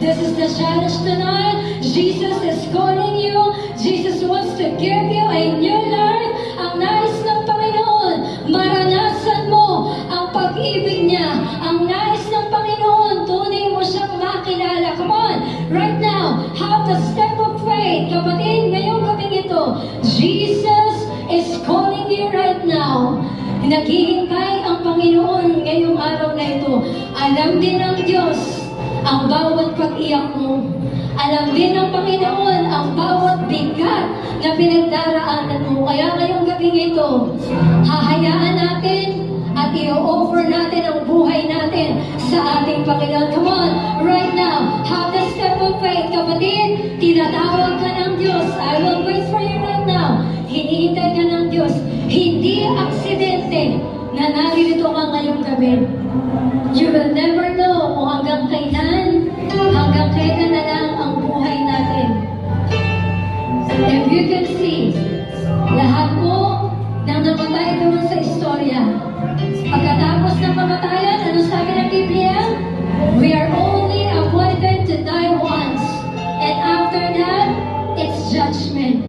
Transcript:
This is the challenge tonight. Jesus is calling you. Jesus wants to give you a new life. Ang nais ng Panginoon, maranasan mo ang pag-ibig niya. Ang nais ng Panginoon, tunay mo siyang makilala. Come on, right now, have the step of faith. Kapatid, ngayong gabing ito, Jesus is calling you right now. Naghihintay ang Panginoon ngayong araw na ito. Alam din ng Diyos ang bawat pag-iyak mo. Alam din ng Panginoon ang bawat bigat na pinagdaraanan mo. Kaya ngayong gabing ito, hahayaan natin at i-offer natin ang buhay natin sa ating Panginoon. Come on, right now, have the step of faith. Kapatid, tinatawag ka ng Diyos. I will wait for you right now. Hinihintay ka ng Diyos. Hindi aksidente na naririto ka ngayong gabi. You will never know kung hanggang kailan na lang ang buhay natin. If you can see, lahat po ng namatay naman sa istorya